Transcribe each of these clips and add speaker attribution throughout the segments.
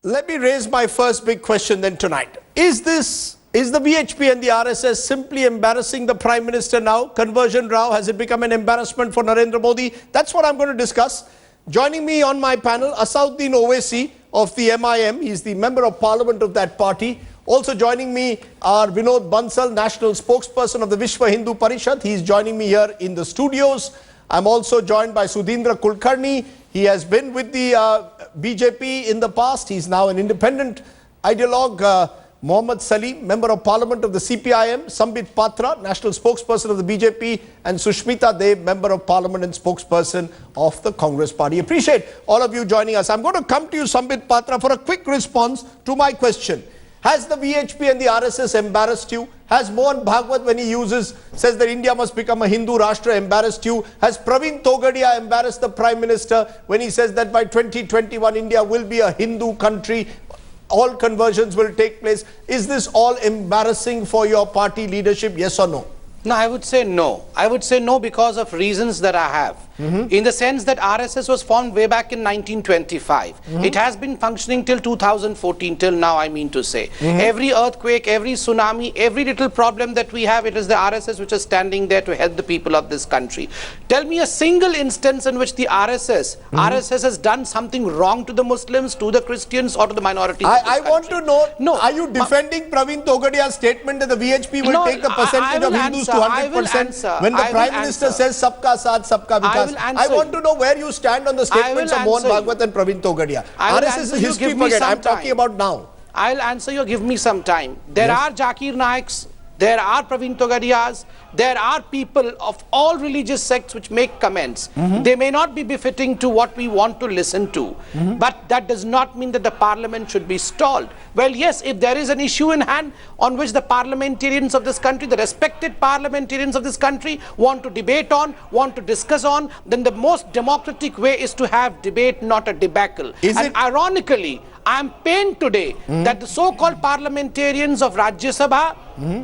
Speaker 1: Let me raise my first big question then tonight. Is the VHP and the RSS simply embarrassing the Prime Minister now? Conversion row, has it become an embarrassment for Narendra Modi? That's what I'm going to discuss. Joining me on my panel, Asauddin Owaisi of the MIM. He's the Member of Parliament of that party. Also joining me are Vinod Bansal, National Spokesperson of the Vishva Hindu Parishad. He's joining me here in the studios. I'm also joined by Sudhindra Kulkarni. He has been with the BJP in the past. He's now an independent ideologue. Mohammad Salim, Member of Parliament of the CPIM. Sambit Patra, National Spokesperson of the BJP. And Sushmita Dev, Member of Parliament and Spokesperson of the Congress Party. Appreciate all of you joining us. I'm going to come to you, Sambit Patra, for a quick response to my question. Has the VHP and the RSS embarrassed you? Has Mohan Bhagwat, when he says that India must become a Hindu Rashtra, embarrassed you? Has Praveen Togadia embarrassed the Prime Minister when he says that by 2021 India will be a Hindu country? All conversions will take place. Is this all embarrassing for your party leadership, yes or no?
Speaker 2: No, I would say no. I would say no because of reasons that I have. In the sense that RSS was formed way back in 1925. It has been functioning till 2014, till now, I mean to say. Every earthquake, every tsunami, every little problem that we have, it is the RSS which is standing there to help the people of this country. Tell me a single instance in which the RSS has done something wrong to the Muslims, to the Christians, or to the minorities.
Speaker 1: I want to know, are you defending Praveen Togadia's statement that the VHP will take the percentage of Hindus to 100% when the Prime Minister says Sabka Saath, Sabka Vikas? I want to know where you stand on the statements of Mohan Bhagwat and Praveen Togadia. RSS is history, forget. I'm talking about now.
Speaker 2: I'll answer you, give me some time. There are Zakir Naiks, there are Praveen Togadias, there are people of all religious sects which make comments. They may not be befitting to what we want to listen to, but that does not mean that the parliament should be stalled. Well, yes, if there is an issue in hand on which the parliamentarians of this country, the respected parliamentarians of this country want to debate on, want to discuss on, then the most democratic way is to have debate, not a debacle. Ironically, I am pained today that the so-called parliamentarians of Rajya Sabha,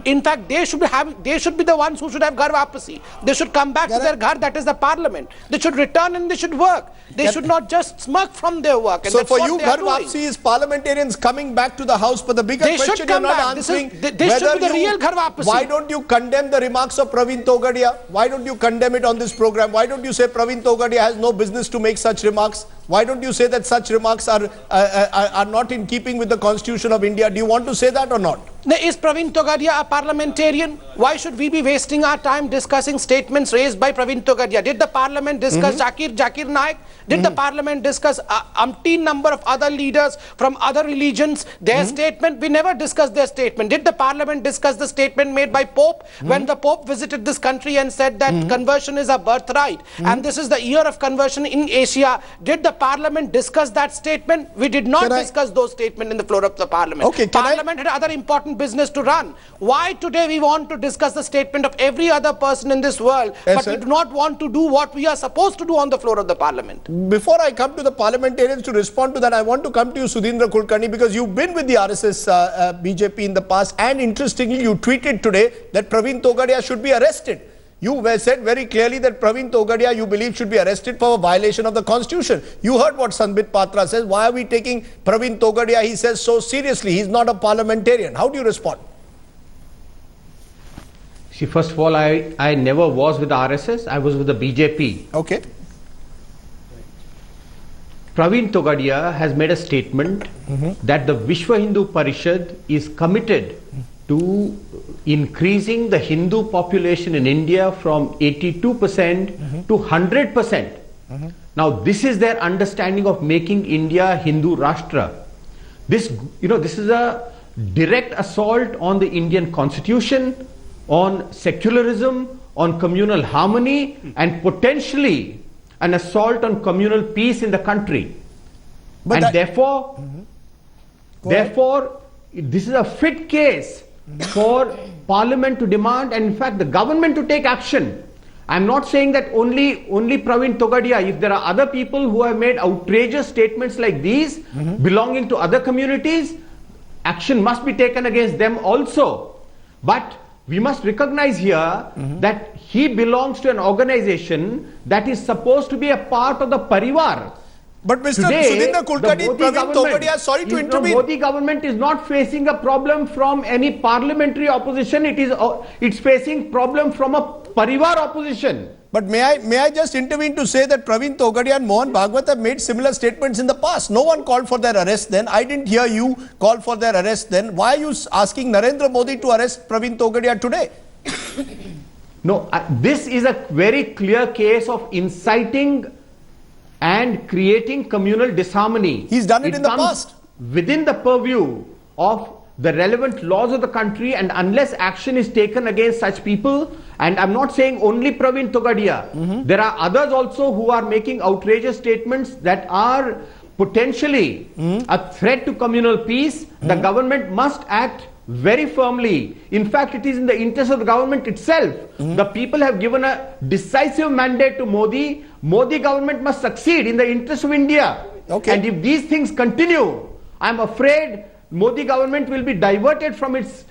Speaker 2: in fact, they should be the ones who should have ghar wapasi. They should come back to their ghar, that is the parliament. They should return and they should work. They should not just smirk from their work. And
Speaker 1: so for you, ghar wapsi is parliamentarians coming back to the house, but the bigger question you're not answering,
Speaker 2: this should be the real ghar wapasi.
Speaker 1: Why don't you condemn the remarks of Praveen Togadia? Why don't you condemn it on this program? Why don't you say Praveen Togadia has no business to make such remarks? Why don't you say that such remarks are not in keeping with the Constitution of India? Do you want to say that or not?
Speaker 2: Is Praveen Togadia a parliamentarian? Why should we be wasting our time discussing statements raised by Praveen Togadia? Did the parliament discuss Zakir Naik? Did the parliament discuss umpteen number of other leaders from other religions, their statement? We never discussed their statement. Did the parliament discuss the statement made by Pope when the Pope visited this country and said that conversion is a birthright and this is the year of conversion in Asia? Did the parliament discuss that statement? We did not discuss those statements in the floor of the parliament.
Speaker 1: Okay,
Speaker 2: parliament had other important business to run. Why today we want to discuss the statement of every other person in this world, but we do not want to do what we are supposed to do on the floor of the parliament?
Speaker 1: Before I come to the parliamentarians to respond to that, I want to come to you, Sudhindra Kulkarni, because you've been with the RSS BJP in the past, and interestingly, you tweeted today that Praveen Togadia should be arrested. You said very clearly that Praveen Togadia, you believe, should be arrested for a violation of the Constitution. You heard what Sambit Patra says. Why are we taking Praveen Togadia, he says, so seriously? He's not a parliamentarian. How do you respond?
Speaker 3: See, first of all, I never was with the RSS. I was with the BJP.
Speaker 1: Okay.
Speaker 3: Praveen Togadia has made a statement that the Vishva Hindu Parishad is committed to increasing the Hindu population in India from 82% to 100%. Now, this is their understanding of making India Hindu Rashtra. This is a direct assault on the Indian Constitution, on secularism, on communal harmony, and potentially an assault on communal peace in the country. But therefore, this is a fit case for Parliament to demand, and in fact the government to take action. I'm not saying that only Praveen Togadia. If there are other people who have made outrageous statements like these belonging to other communities, action must be taken against them also. But we must recognize here that he belongs to an organization that is supposed to be a part of the parivar.
Speaker 1: But Mr.
Speaker 3: Today,
Speaker 1: Sudhindra Kulkarni, Praveen Togadia, sorry to intervene.
Speaker 3: Modi government is not facing a problem from any parliamentary opposition. It's facing problem from a parivar opposition.
Speaker 1: But may I just intervene to say that Praveen Togadia and Mohan Bhagwat have made similar statements in the past. No one called for their arrest then. I didn't hear you call for their arrest then. Why are you asking Narendra Modi to arrest Praveen Togadia today?
Speaker 3: No, this is a very clear case of inciting and creating communal disharmony.
Speaker 1: He's done it in the
Speaker 3: comes
Speaker 1: past.
Speaker 3: Within the purview of the relevant laws of the country, and unless action is taken against such people, and I'm not saying only Praveen Togadia, there are others also who are making outrageous statements that are potentially a threat to communal peace, the government must act very firmly. In fact, it is in the interest of the government itself. The people have given a decisive mandate to Modi. Modi government must succeed in the interest of India.
Speaker 1: Okay.
Speaker 3: And if these things continue, I'm afraid Modi government will be diverted from its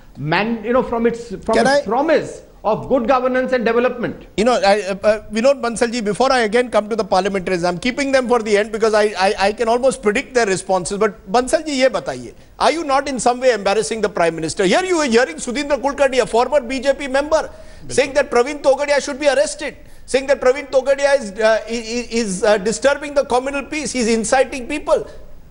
Speaker 3: promise of good governance and development.
Speaker 1: You know, Vinod Bansalji, before I again come to the parliamentarians, I'm keeping them for the end because I can almost predict their responses. But Bansalji, ye bataiye, are you not in some way embarrassing the Prime Minister? Here you are hearing Sudhindra Kulkarni, a former BJP member, saying that Praveen Togadia should be arrested, saying that Praveen Togadia is disturbing the communal peace, he's inciting people.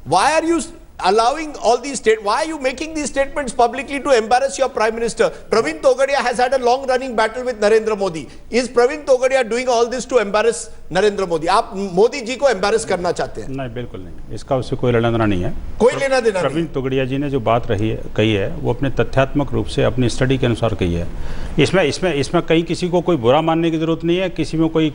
Speaker 1: Why are you allowing all these statements? Why are you making these statements publicly to embarrass your Prime Minister? Praveen Togadia has had a long-running battle with Narendra Modi. Is Praveen Togadia doing all this to embarrass Narendra Modi? आप मोदी जी को embarrass करना चाहते हैं?
Speaker 4: नहीं, बिल्कुल नहीं, इसका उससे कोई लेना देना नहीं है.
Speaker 1: कोई लेना देना नहीं.
Speaker 4: प्रवीण तोगड़िया जी ने जो बात कही है वो अपने तथ्यात्मक रूप से अपनी स्टडी के अनुसार कही है. इसमें कहीं किसी को कोई बुरा मानने की जरूरत नहीं है, किसी में कोई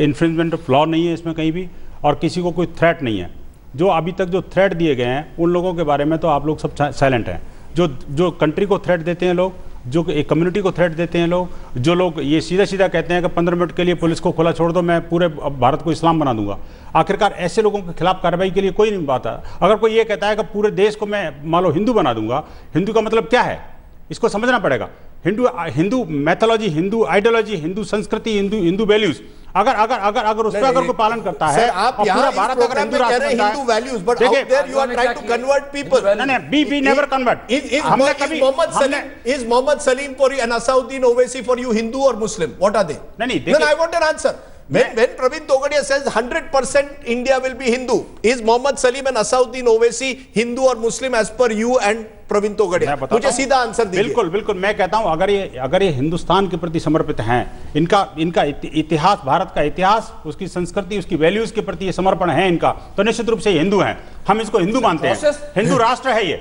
Speaker 4: इन्फ्रिंजमेंट ऑफ लॉ नहीं है इसमें कहीं भी, और किसी को कोई थ्रेट नहीं है. जो अभी तक जो थ्रेट दिए गए हैं उन लोगों के बारे में तो आप लोग सब साइलेंट हैं. जो कंट्री को थ्रेट देते हैं लोग, जो एक कम्युनिटी को थ्रेट देते हैं लोग, जो लोग ये सीधा कहते हैं कि 15 मिनट के लिए पुलिस को खुला छोड़ दो, मैं पूरे भारत को इस्लाम बना दूंगा. आखिरकार ऐसे लोगों के खिलाफ कार्रवाई के लिए कोई नहीं बात है. अगर कोई ये कहता है कि पूरे देश को मैं मान लो हिंदू बना दूंगा, हिंदू का मतलब क्या है, इसको समझना पड़ेगा. हिंदू मैथोलॉजी, हिंदू आइडियोलॉजी, हिंदू संस्कृति, हिंदू वैल्यूज, अगर उस पर अगर कोई पालन करता है,
Speaker 1: आप पूरा भारत अगर हिंदू राष्ट्र बनता है, Hindu values, but out there you are trying to convert people.
Speaker 4: नहीं, we never convert.
Speaker 1: Is Mohammed Salim for you and Asauddin Owaisi for you Hindu or Muslim? What are they?
Speaker 4: No,
Speaker 1: I want an answer. When Praveen Togadia says 100% India will be Hindu, is Mohammed Salim and Asauddin Owaisi Hindu or Muslim as per you and Praveen Togadia? मुझे सीधा answer दीजिए.
Speaker 4: बिल्कुल मैं कहता हूं, अगर ये हिंदुस्तान के प्रति समर्पित हैं, इनका इतिहास, भारत का इतिहास, उसकी संस्कृति, उसकी वैल्यूज के प्रति ये समर्पण है इनका, तो निश्चित रूप से ये हिंदू हैं. हम इसको हिंदू मानते हैं. हिंदू राष्ट्र है ये.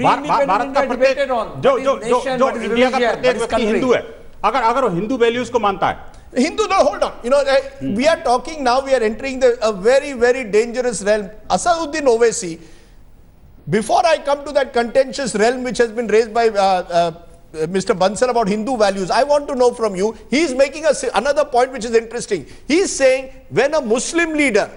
Speaker 4: भारत का प्रत्येक जो इंडिया का प्रत्येक व्यक्ति हिंदू है. अगर वो हिंदू वैल्यूज को मानता है.
Speaker 1: Hindu, no, hold on. You know, we are talking now, we are entering a very, very dangerous realm. Asauddin Owaisi, before I come to that contentious realm which has been raised by Mr. Bansal about Hindu values, I want to know from you, he is making another point which is interesting. He is saying when a Muslim leader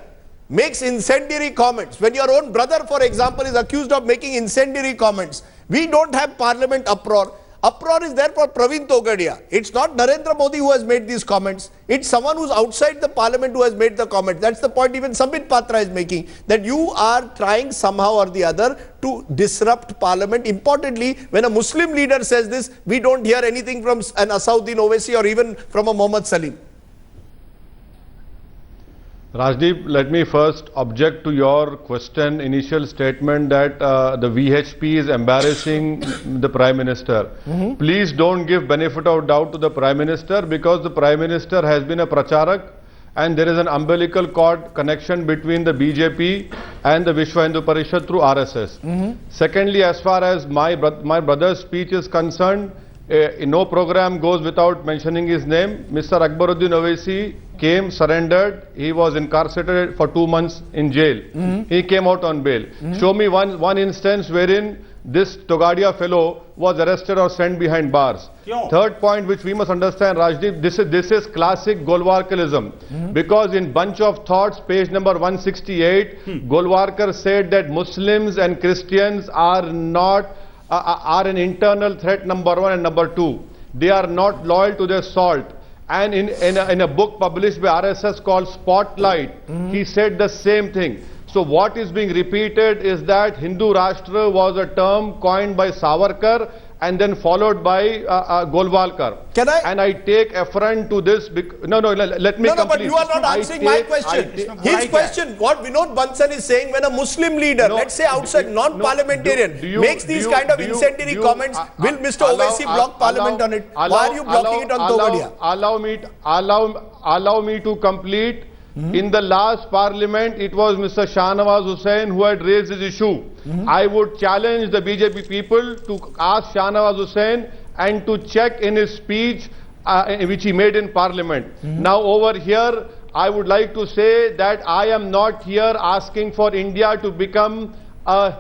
Speaker 1: makes incendiary comments, when your own brother, for example, is accused of making incendiary comments, we don't have parliament uproar. Uproar is there for Praveen Togadia. It's not Narendra Modi who has made these comments. It's someone who's outside the parliament who has made the comment. That's the point even Sambit Patra is making, that you are trying somehow or the other to disrupt parliament. Importantly, when a Muslim leader says this, we don't hear anything from an Asauddin Owaisi or even from a Mohammed Salim.
Speaker 5: Rajdeep, let me first object to your initial statement that the VHP is embarrassing the Prime Minister. Please don't give benefit of doubt to the Prime Minister, because the Prime Minister has been a pracharak and there is an umbilical cord connection between the BJP and the Vishva Hindu Parishad through RSS. Secondly, as far as my brother's speech is concerned, no program goes without mentioning his name. Mr. Akbaruddin Owaisi came, surrendered. He was incarcerated for 2 months in jail. He came out on bail. Show me one instance wherein this Togadia fellow was arrested or sent behind bars. Third point which we must understand, Rajdeep, this is classic Golwarkarism. Because in Bunch of Thoughts, page number 168, Golwarkar said that Muslims and Christians are an internal threat, number one, and number two, they are not loyal to their salt. And in a book published by RSS called Spotlight, he said the same thing. So what is being repeated is that Hindu Rashtra was a term coined by Savarkar and then followed by Golwalkar.
Speaker 1: Can I?
Speaker 5: And I take affront to this. No, let me complete.
Speaker 1: No, but you are not answering my question. His question, what Vinod Bansal is saying, when a Muslim leader, let's say outside, non-parliamentarian, makes these kind of incendiary comments, will Mr. Owaisi block parliament on it? Why are you blocking it on Togadia?
Speaker 5: Allow me to complete. In the last parliament, it was Mr. Shahnawaz Hussain who had raised this issue. I would challenge the BJP people to ask Shahnawaz Hussain and to check in his speech which he made in parliament. Now over here, I would like to say that I am not here asking for India to become a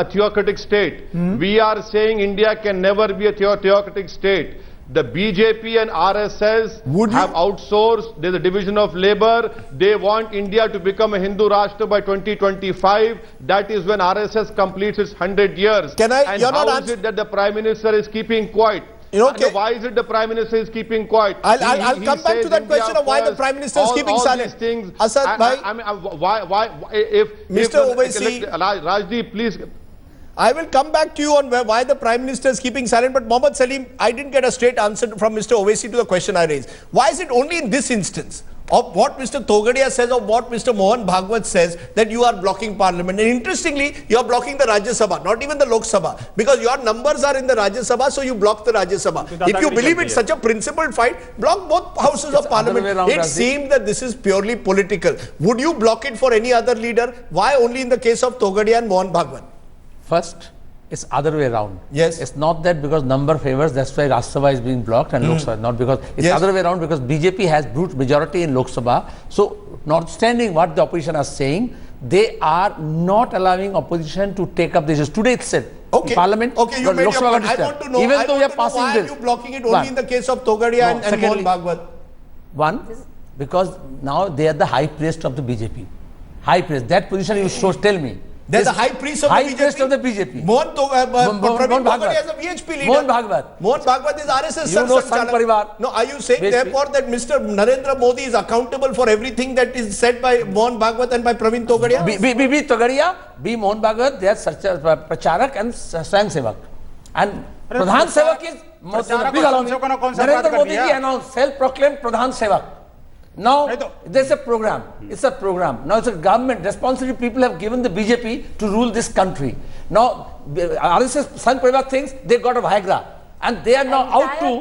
Speaker 5: theocratic state. We are saying India can never be a theocratic state. The BJP and RSS have outsourced. There's a division of labor. They want India to become a Hindu Rashtra by 2025. That is when RSS completes its 100 years.
Speaker 1: And
Speaker 5: how is it that the Prime Minister is keeping quiet?
Speaker 1: Okay.
Speaker 5: Why is it the Prime Minister is keeping quiet?
Speaker 1: I'll come back to that question of why the Prime Minister is keeping silent. Asad bhai, Mr. Owaisi,
Speaker 5: Rajdeep, please.
Speaker 1: I will come back to you on why the Prime Minister is keeping silent, but Mohammad Salim, I didn't get a straight answer from Mr. Owaisi to the question I raised. Why is it only in this instance of what Mr. Togadia says or what Mr. Mohan Bhagwat says that you are blocking parliament? And interestingly, you are blocking the Rajya Sabha, not even the Lok Sabha, because your numbers are in the Rajya Sabha, so you block the Rajya Sabha. If you believe it's such a principled fight, block both houses of parliament. It seems that this is purely political. Would you block it for any other leader? Why only in the case of Togadia and Mohan Bhagwat?
Speaker 6: First, it's other way around.
Speaker 1: Yes.
Speaker 6: It's not that because number favors, that's why Rajya Sabha is being blocked and Lok Sabha, not because, it's other way around because BJP has brute majority in Lok Sabha. So, notwithstanding what the opposition are saying, they are not allowing opposition to take up this issue. Today it's said, Parliament,
Speaker 1: you made your point. I want to know,
Speaker 6: even though we are passing
Speaker 1: why
Speaker 6: this.
Speaker 1: Are you blocking it only in the case of Togadia and Mohan Bhagwat?
Speaker 6: One, because now they are the high priest of the BJP. High priest, that position you should tell me.
Speaker 1: There's a high priest of the BJP.
Speaker 6: High priest of the BJP.
Speaker 1: Mohan Bhagwat is a VHP leader.
Speaker 6: Mohan Bhagwat.
Speaker 1: Mohan Bhagwat is RSS.
Speaker 6: You know Sangh Parivar.
Speaker 1: No, are you saying therefore that Mr. Narendra Modi is accountable for everything that is said by Mohan Bhagwat and by Praveen Togadia?
Speaker 6: B Togadia, B Mohan Bhagwat, they are Pracharak and Swayamsevak. And Pradhan Sevak is Narendra Modi ji announced, self-proclaimed Pradhan Sevak. Now, there's a program. It's a program. Now, it's a government. Responsible people have given the BJP to rule this country. Now, RSS Sangh Parivar thinks they got a Viagra. And they are now out to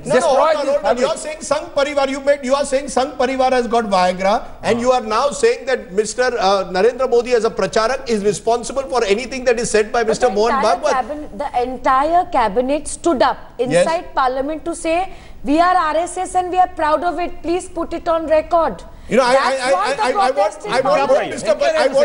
Speaker 6: destroy this.
Speaker 1: You are saying Sangh Parivar, you are saying Sangh Parivar has got Viagra, and you are now saying that Mr. Narendra Modi as a pracharak is responsible for anything that is said by Mr. Mohan Bhagwat.
Speaker 7: The entire cabinet stood up inside parliament to say, we are RSS and we are proud of it. Please put it on record.
Speaker 1: You know, I want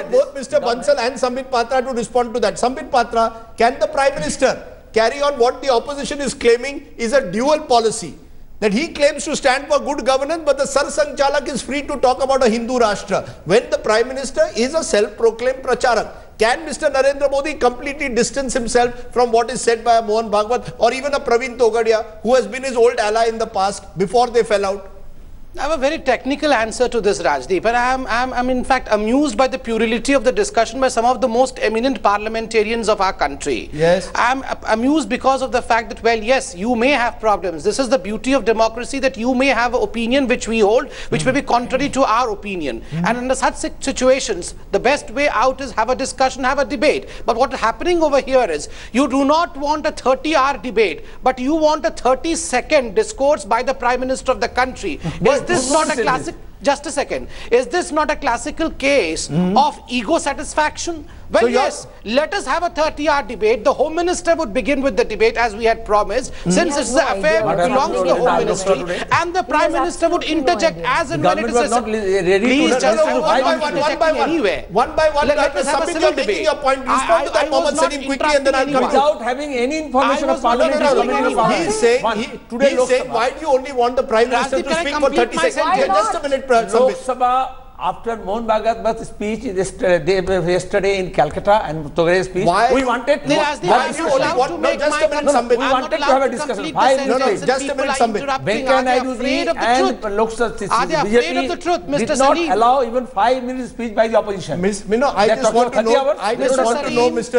Speaker 1: both Mr. Bansal and Sambit Patra to respond to that. Sambit Patra, can the Prime Minister carry on what the opposition is claiming is a dual policy? That he claims to stand for good governance, but the Sarsang Chalak is free to talk about a Hindu Rashtra, when the Prime Minister is a self-proclaimed pracharak. Can Mr. Narendra Modi completely distance himself from what is said by a Mohan Bhagwat or even a Praveen Togadia, who has been his old ally in the past before they fell out?
Speaker 2: I have a very technical answer to this, Rajdeep, and I'm in fact amused by the puerility of the discussion by some of the most eminent parliamentarians of our country.
Speaker 1: Yes.
Speaker 2: I'm amused because of the fact that, well, yes, you may have problems. This is the beauty of democracy, that you may have an opinion which we hold, which may be contrary to our opinion. And under such situations, the best way out is have a discussion, have a debate. But what is happening over here is, you do not want a 30-hour debate, but you want a 30-second discourse by the Prime Minister of the country. Is this not a classic? Just a second. Is this not a classical case of ego satisfaction? Well, so yes, let us have a 30-hour debate. The Home Minister would begin with the debate as we had promised, since it's the affair belongs to the Home Ministry, and the Prime Minister would interject as and when it is necessary. Please just one by one, let us have a civil debate.
Speaker 1: Respond to that, Mohammad Salim, quickly, and then I'll come
Speaker 6: without having any information of Parliament.
Speaker 1: He's saying, why do you only want the Prime Minister to speak for 30 seconds? Just a minute,
Speaker 6: Lok Sabha after Mohan Bhagat's speech yesterday in Calcutta and Togre's speech,
Speaker 1: Why?
Speaker 6: we wanted to,
Speaker 2: Niraj,
Speaker 1: Why
Speaker 2: I'm
Speaker 1: you
Speaker 2: not
Speaker 1: only
Speaker 2: allowed
Speaker 1: want-
Speaker 2: to
Speaker 1: no,
Speaker 2: make
Speaker 1: just
Speaker 2: my
Speaker 1: a minute,
Speaker 2: point.
Speaker 1: Sambit.
Speaker 6: We
Speaker 2: I'm
Speaker 6: wanted
Speaker 2: not
Speaker 6: to have a
Speaker 2: allowed
Speaker 6: discussion.
Speaker 2: complete
Speaker 6: 5
Speaker 2: the
Speaker 6: minutes.
Speaker 2: sentence and
Speaker 1: just a
Speaker 2: people
Speaker 1: minute,
Speaker 2: are
Speaker 1: Sambit.
Speaker 2: interrupting.
Speaker 6: Venkaiah
Speaker 2: Are they
Speaker 6: Naidu
Speaker 2: afraid of the
Speaker 6: and
Speaker 2: truth?
Speaker 6: Lok Sabha
Speaker 2: Are they afraid of the truth, Mr.
Speaker 6: did not
Speaker 2: Salim?
Speaker 6: allow even 5 minutes speech by the opposition.
Speaker 1: I
Speaker 6: They're
Speaker 1: just
Speaker 6: talking
Speaker 1: want to
Speaker 6: about 30
Speaker 1: know.
Speaker 6: hours?
Speaker 1: I just
Speaker 2: Mr.
Speaker 1: want to know,
Speaker 2: Salim.
Speaker 1: Mr.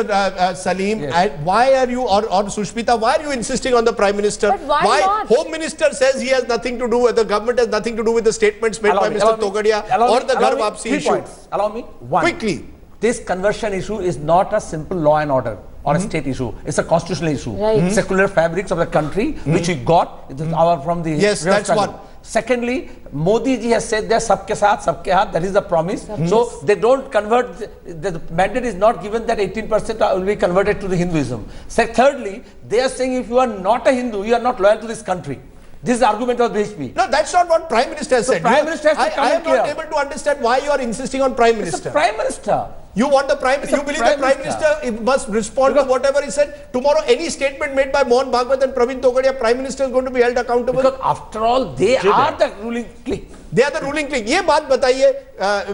Speaker 1: Salim,
Speaker 6: Yes.
Speaker 1: why are you or Sushmita? Why are you insisting on the Prime Minister?
Speaker 7: But why not?
Speaker 1: Home Minister says he has nothing to do with the government, has nothing to do with the statements made by Mr. Togadia or the Ghar Wapsi issue.
Speaker 6: Points. Allow me. One.
Speaker 1: Quickly.
Speaker 6: This conversion issue is not a simple law and order or a state issue. It's a constitutional issue.
Speaker 7: Right.
Speaker 6: Secular fabrics of the country, which we got from the
Speaker 1: Yes,
Speaker 6: real
Speaker 1: that's
Speaker 6: struggle.
Speaker 1: one.
Speaker 6: Secondly, Modi ji has said that sabke saath, sabke haath, that is the promise. So they don't convert, the mandate is not given that 18% will be converted to the Hinduism. Thirdly, they are saying if you are not a Hindu, you are not loyal to this country. This is the argument of BHP.
Speaker 1: No, that's not what Prime Minister said.
Speaker 6: Prime Minister has to come
Speaker 1: I am
Speaker 6: in
Speaker 1: not
Speaker 6: clear.
Speaker 1: able to understand why you are insisting on Prime
Speaker 6: It's
Speaker 1: Minister.
Speaker 6: the Prime Minister.
Speaker 1: You want the Prime
Speaker 6: It's
Speaker 1: Minister,
Speaker 6: a
Speaker 1: you believe the
Speaker 6: Prime
Speaker 1: Prime Minister must respond to whatever he said. Tomorrow, any statement made by Mohan Bhagwat and Praveen Togadia, Prime Minister is going to be held accountable.
Speaker 6: Because after all, they are the ruling clique.
Speaker 1: They are the ruling clique. ये बात बताइए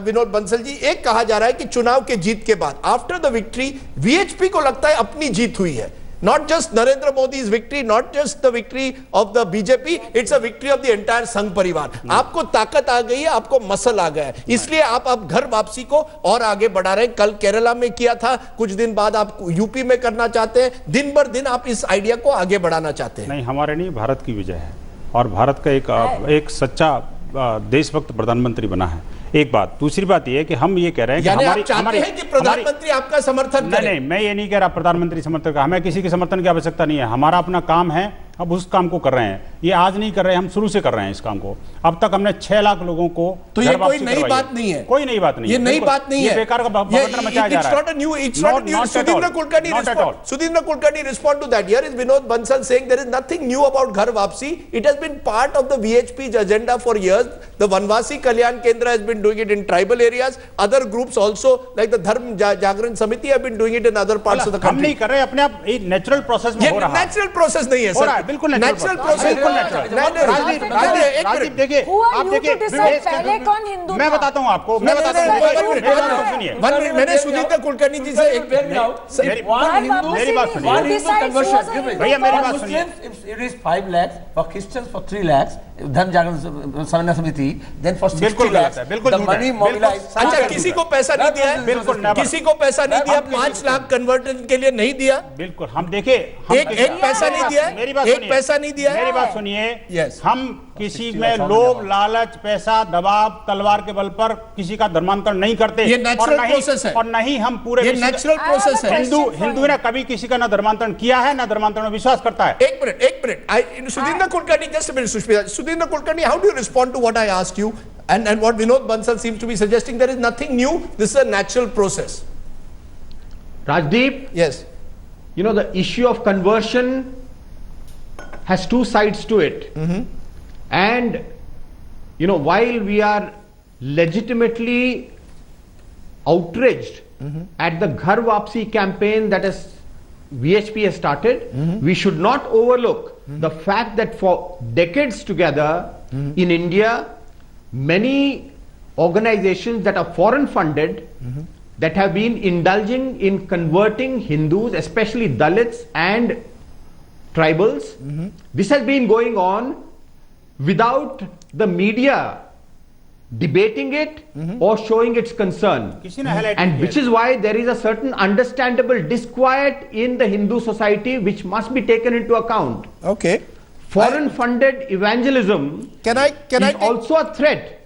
Speaker 1: विनोद बंसल जी, एक कहा जा रहा है कि चुनाव के जीत के बाद आफ्टर द विक्ट्री वीएचपी को लगता है अपनी जीत हुई है. Not just Narendra Modi's victory, not just the victory of the BJP, it's a victory of the entire संघ परिवार. आपको ताकत आ गई है, आपको मसल आ गया है, इसलिए आप अब घर वापसी को और आगे बढ़ा रहे हैं. कल केरला में किया था, कुछ दिन बाद आप यूपी में करना चाहते हैं. दिन बर दिन आप इस आइडिया को आगे बढ़ाना चाहते हैं.
Speaker 4: नहीं, हमारे नहीं, भारत की विजय है और भारत का एक सच्चा देशभक्त प्रधानमंत्री बना है. एक बात. दूसरी बात ये है कि हम ये कह रहे हैं कि
Speaker 1: आप चाहते हैं कि प्रधानमंत्री आपका समर्थन करे?
Speaker 4: नहीं, मैं ये नहीं कह रहा प्रधानमंत्री समर्थन का. हमें किसी के समर्थन की आवश्यकता नहीं है. हमारा अपना काम है, अब उस काम को कर रहे हैं. ये आज नहीं कर रहे हैं, हम शुरू से कर रहे हैं इस काम को. अब तक हमने 6 लाख लोगों को
Speaker 1: तो ये कोई नई बात नहीं है.
Speaker 4: कोई नई बात नहीं
Speaker 1: ये
Speaker 4: है.
Speaker 1: नई बात नहीं है.
Speaker 4: बेकार का बवंडर मचाया जा रहा है.
Speaker 1: It's not a new. Sudhindra Kulkarni respond to that. Here is Vinod Bansal saying there is nothing new about Ghar Wapsi. It has been part of the VHP's agenda for years. The Vanvasi Kalyan Kendra has been doing it in tribal areas. Other groups also, like the Dharm Jagran Samiti, have been doing it in other parts of the
Speaker 4: हम
Speaker 1: country.
Speaker 4: नहीं कर रहे, अपने आप एक natural process में हो रहा है.
Speaker 1: नेचुरल प्रोसेस नहीं है
Speaker 4: हो रहा है,
Speaker 1: सर.
Speaker 4: बिल्कुल
Speaker 1: नेचुरल प्रोसेस.
Speaker 4: राजदीप देखिए,
Speaker 7: Who are
Speaker 4: आप
Speaker 7: you
Speaker 4: देखिए,
Speaker 7: to decide पहले कौन हिंदू
Speaker 4: मैं
Speaker 7: था?
Speaker 4: बताता हूँ आपको, मैं बताता हूँ. सुनिए,
Speaker 1: मैंने सुधींद्र कुलकर्णी जी से एक
Speaker 4: मेरी बात सुनिए.
Speaker 6: One Hindu conversion.
Speaker 4: भैया, मेरी बात सुनिए.
Speaker 6: If it is 5 lakhs, for Christians for 3 lakhs, Dharm Jagran Samanya Samiti, then for 60
Speaker 4: बिल्कुल
Speaker 6: lakhs,
Speaker 4: गलत है, बिल्कुल
Speaker 6: the
Speaker 4: झूठ
Speaker 6: money
Speaker 4: है.
Speaker 6: mobilized.
Speaker 1: अच्छा, किसी को पैसा नहीं दिया है?
Speaker 4: बिल्कुल never.
Speaker 1: किसी को पैसा नहीं दिया? 5 लाख कन्वर्जन के लिए नहीं दिया?
Speaker 4: बिल्कुल. हम देखे,
Speaker 1: एक पैसा नहीं दिया है?
Speaker 4: मेरी बात
Speaker 1: एक
Speaker 4: सुनिए.
Speaker 1: पैसा नहीं दिया है?
Speaker 4: मेरी बात सुनिए.
Speaker 1: Yes.
Speaker 4: हम किसी में लोभ, लालच, पैसा, दबाव, तलवार के बल पर किसी का धर्मांतरण नहीं करते.
Speaker 1: ये natural process है.
Speaker 4: और नहीं हम पूरे
Speaker 1: ये नेचुरल प्रोसेस है.
Speaker 4: हिंदू ने कभी किसी का ना धर्मांतरण किया है ना धर्मांतरण में विश्वास करता है.
Speaker 1: एक minute. Sudhindra Kulkarni, just a minute, Sushmita. Sudhindra Kulkarni, how do you respond to what I asked you and what Vinod Bansal seems to be suggesting? There is nothing new. This is a natural process.
Speaker 3: Rajdeep,
Speaker 1: Yes.
Speaker 3: you know, the issue of conversion has two sides to it. And, you know, while we are legitimately outraged at the Ghar Wapsi campaign that VHP has started, we should not overlook the fact that for decades together in India, many organizations that are foreign funded that have been indulging in converting Hindus, especially Dalits and tribals. This has been going on without the media debating it or showing its concern.
Speaker 4: किसी ने highlight
Speaker 3: And
Speaker 4: किया.
Speaker 3: which is why there is a certain understandable disquiet in the Hindu society which must be taken into account.
Speaker 1: Okay.
Speaker 3: Foreign funded evangelism
Speaker 1: Can I
Speaker 3: is also a threat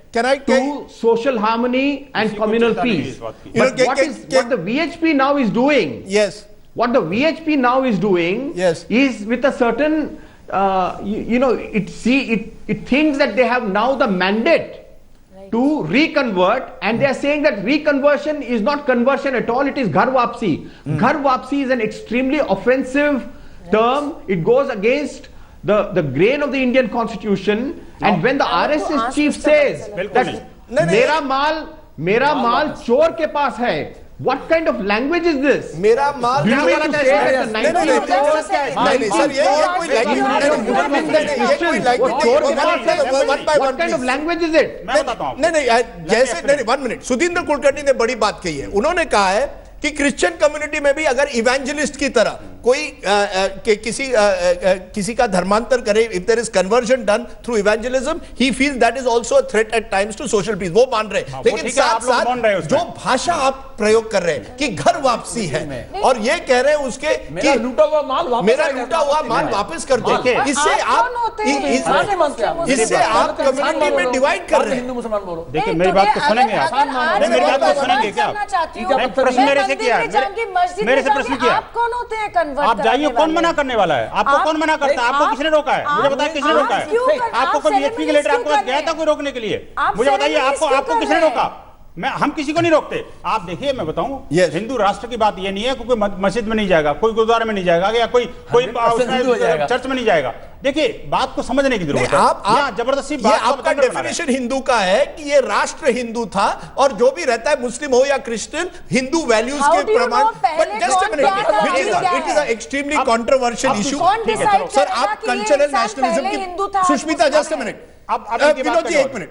Speaker 3: to social harmony and communal peace. But what the VHP now is doing,
Speaker 1: Yes.
Speaker 3: what the VHP now is doing
Speaker 1: Yes.
Speaker 3: is with a certain, it thinks that they have now the mandate to reconvert, and they are saying that reconversion is not conversion at all, it is Ghar Wapsi. Ghar Wapsi is an extremely offensive term. It goes against the grain of the Indian constitution, and when the RSS chief says that मेरा माल चोर के पास है, What kind of language is this?
Speaker 1: मेरा माल
Speaker 3: You mean to say that the
Speaker 1: नहीं, नहीं, नहीं,
Speaker 3: 19th
Speaker 1: sir, ये कोई language one by one,
Speaker 3: What kind of
Speaker 1: please.
Speaker 3: language is it?
Speaker 4: मैं बताता हूँ आपको।
Speaker 1: नहीं, जैसे नहीं, 1 मिनट, सुधींद्र कुलकर्णी ने बड़ी बात कही है। उन्होंने कहा है कि क्रिश्चियन कम्युनिटी में भी अगर इवेंजलिस्ट की तरह कोई किसी का धर्मांतर करे, if there is conversion done through evangelism, he feels that is also a threat at times to social peace. वो मान रहे हैं, लेकिन साथ साथ जो भाषा आप प्रयोग कर रहे हैं कि घर वापसी है, और ये कह रहे हैं उसके
Speaker 6: मेरा लूटा हुआ माल
Speaker 1: वापस कर दे, इससे आप कम्युनिटी में डिवाइड कर रहे हैं।
Speaker 6: हिंदू मुसलमान बोलो।
Speaker 4: देखिए मेरी बात तो सुनेंगे आप, नहीं मेरी बात तो सुनेंगे क्या आप? प्रश्न मेरे से किया है, मेरे से प्रश्न किया।
Speaker 7: आप कौन होते हैं कन्वर्ट?
Speaker 4: आप जाइए, कौन मना करने वाला है? आपको कौन मना करता है? आपको किसने रोका है? मुझे बताइए किसने रोका है? आपको कोई बीएचपी के लीडर आपके पास गया था कोई रोकने के लिए? मुझे बताइए आपको किसने रोका? हम किसी को नहीं रोकते। आप देखिए, मैं बताऊं, हिंदू राष्ट्र की बात ये नहीं है कि कोई मस्जिद में नहीं जाएगा, कोई गुरुद्वारे में नहीं जाएगा, या कोई चर्च में नहीं जाएगा। देखिए, बात को समझने की जरूरत है। आप जबरदस्ती बात,
Speaker 1: आपका डेफिनेशन हिंदू का है कि ये राष्ट्र हिंदू था, और जो भी रहता है मुस्लिम हो या क्रिश्चियन, हिंदू वैल्यूज के प्रमाण। But just a minute, it is extremely controversial issue. Sir, आप कल्चरल नेशनलिज्म की, Sushmita just a minute, Vinod ji, 1 minute.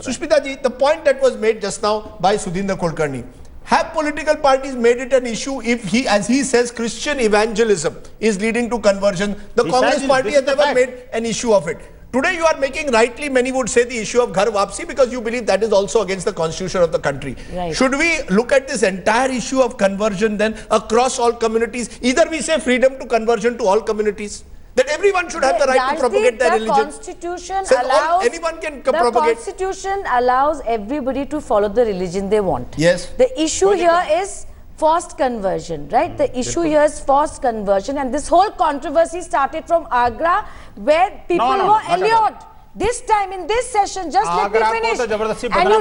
Speaker 1: Sushmita ji, the point that was made just now by Sudhindra Kulkarni, have political parties made it an issue if he, as he says, Christian evangelism is leading to conversion? The Congress party has never made an issue of it. Today you are making, rightly many would say, the issue of Ghar Wapsi, because you believe that is also against the constitution of the country.
Speaker 7: Right.
Speaker 1: Should we look at this entire issue of conversion then across all communities? Either we say freedom to conversion to all communities, that everyone should have the right to propagate their religion.
Speaker 7: Constitution
Speaker 1: Says
Speaker 7: allows,
Speaker 1: anyone can
Speaker 7: the
Speaker 1: propagate.
Speaker 7: Constitution allows everybody to follow the religion they want.
Speaker 1: Yes.
Speaker 7: The issue here is forced conversion, right? The issue here is forced conversion, and this whole controversy started from Agra, where people were allured. This time in this session, just let me finish. And you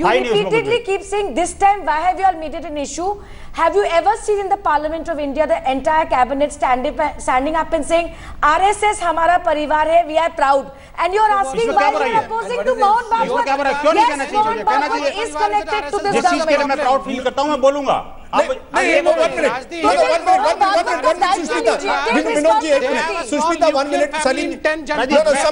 Speaker 7: repeatedly keep saying, this time why have you all made it an issue? Have you ever seen in the Parliament of India the entire cabinet standing up and saying, RSS hamara parivar hai, we are proud? And you are asking why you are opposing to Mohan Bhagwat? Yes, Mohan Bhagwat is connected to this government.
Speaker 4: मैं proud feel करता हूं, मैं बोलूंगा।
Speaker 1: Sushmita, 1 minute. Salim, just a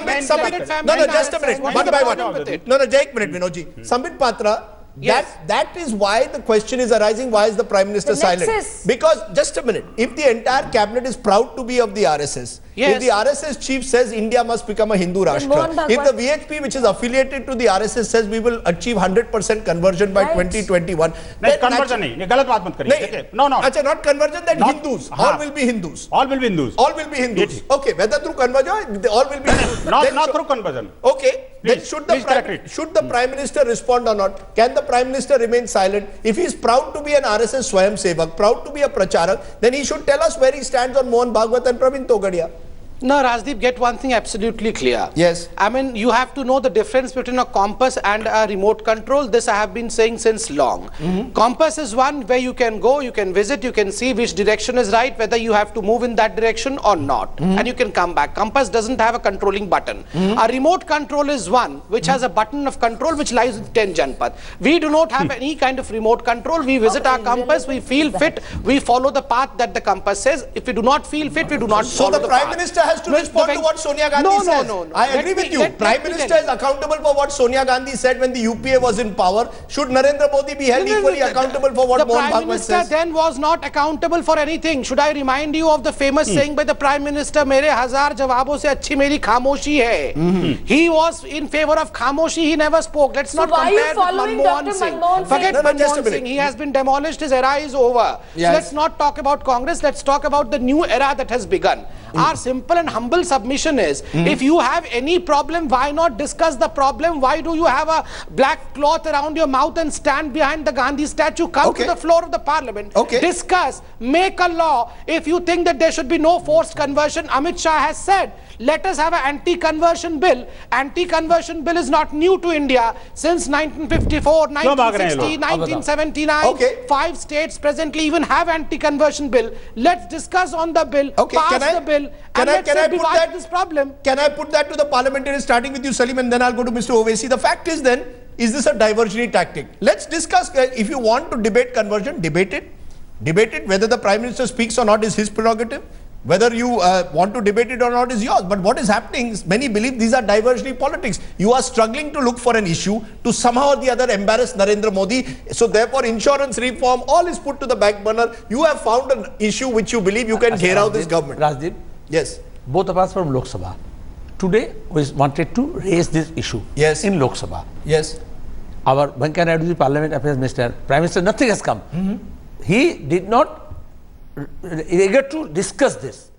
Speaker 1: minute. One by one. Just a minute, Vinodji. Sambit Patra.
Speaker 2: Yes.
Speaker 1: That is why the question is arising, why is the Prime Minister silent? Because, just a minute, if the entire cabinet is proud to be of the RSS, if the RSS chief says India must become a Hindu Rashtra, if the VHP, which is affiliated to the RSS, says we will achieve 100% conversion by 2021,
Speaker 4: नहीं, conversion नहीं, ये गलत बात मत करिए। No.
Speaker 1: अच्छा, not conversion, then Hindus, all will be Hindus.
Speaker 4: All will be Hindus.
Speaker 1: All will be Hindus. Okay, whether through conversion, they all will be Hindus.
Speaker 4: Not through conversion.
Speaker 1: Okay, then should the Prime Minister respond or not? Can the Prime Minister remain silent? If he is proud to be an RSS Swayamsevak, proud to be a Pracharak, then he should tell us where he stands on Mohan Bhagwat and Praveen Togadia.
Speaker 2: No, Rajdeep, get one thing absolutely clear.
Speaker 1: Yes.
Speaker 2: I mean, you have to know the difference between a compass and a remote control. This I have been saying since long. Compass is one where you can go, you can visit, you can see which direction is right, whether you have to move in that direction or not. And you can come back. Compass doesn't have a controlling button. A remote control is one which has a button of control which lies with 10 Janpad. We do not have any kind of remote control. We visit our compass, we feel fit, we follow the path that the compass says. If we do not feel fit, we do not follow the path.
Speaker 1: So the Prime Minister has to respond to what Sonia Gandhi says.
Speaker 2: No.
Speaker 1: I agree with you. Prime Minister is accountable for what Sonia Gandhi said when the UPA was in power. Should Narendra Modi be held equally accountable for what Mohan Bhagwat says?
Speaker 2: The Prime Minister then was not accountable for anything. Should I remind you of the famous saying by the Prime Minister, "Mere hazar jawabon se achhi meri khamoshi hai." He was in favor of khamoshi. He never spoke. Let's not compare with Manmohan Singh. Forget Manmohan Singh. He has been demolished. His era is over. So let's not talk about Congress. Let's talk about the new era that has begun. Our simple and humble submission is, if you have any problem, why not discuss the problem? Why do you have a black cloth around your mouth and stand behind the Gandhi statue? Come to the floor of the parliament, discuss, make a law. If you think that there should be no forced conversion, Amit Shah has said, let us have an anti-conversion bill. Anti-conversion bill is not new to India. Since 1954, 1960, 1979, 5 states presently even have anti-conversion bill. Let's discuss on the bill, pass the bill, and let's divide this problem.
Speaker 1: Can I put that to the parliamentarians, starting with you, Salim, and then I'll go to Mr. Owaisi? The fact is then, is this a diversionary tactic? Let's discuss. If you want to debate conversion, debate it. Debate it. Whether the Prime Minister speaks or not is his prerogative. Whether you want to debate it or not is yours. But what is happening is many believe these are diversionary politics. You are struggling to look for an issue to somehow or the other embarrass Narendra Modi. So therefore insurance reform, all is put to the back burner. You have found an issue which you believe you can tear out this government.
Speaker 6: Rajdeep,
Speaker 1: Yes.
Speaker 6: both of us from Lok Sabha. Today we wanted to raise this issue in Lok Sabha.
Speaker 1: Yes.
Speaker 6: Our Venkaiah Naidu, the Parliament Affairs Minister, Prime Minister, nothing has come. He did not eager to discuss this.